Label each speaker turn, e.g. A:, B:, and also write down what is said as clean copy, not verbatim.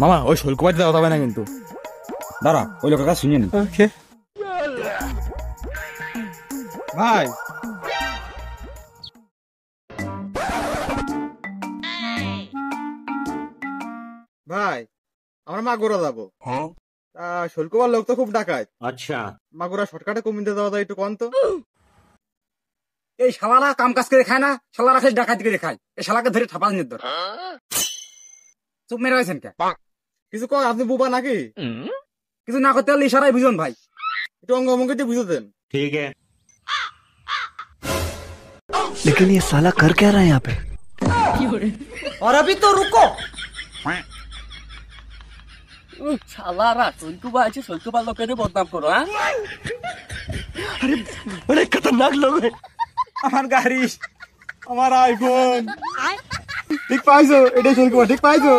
A: মামা ওই শৈলকুমার দেওয়া যাবে না কিন্তু।
B: দাঁড়া ওই লোকের কাছে শুনিয়ে নি।
A: ভাই ভাই আমরা মাগুরা যাবো। শৈলকুমার লোক তো খুব ডাকায়।
B: আচ্ছা
A: মাগুরা শর্টকাটে কমিতে দেওয়া যায় একটু কম তো।
B: এই শালারা কাম কাজ করে খায় না, শালারা খালি ডাকাতি করে খায়। এই শালাকে ধরে ঠাপা নিয়ে ধর। চুপ মেরে হয়েছেন কে?
A: কিছু কয় আপনি বুবা নাকি?
B: কিছু না করতে পারলে ইশারাই বুঝুন ভাই।
A: একটু অঙ্গ অঙ্গতে বুঝে দেন।
B: ঠিক আছে।
C: लेकिन ये साला कर क्या रहा है यहाँ पे?
B: और अभी तो रुको।
D: শালারা সৈকুবা আছে, সৈকুবার লোকের বদনাম করো। হ্যাঁ
C: बड़े खतरनाक लोग हैं।
A: আমার গাড়ি, আমার আইফোন। ঠিক পাইছো? এটাই শৈলকুমার, ঠিক পাইছো?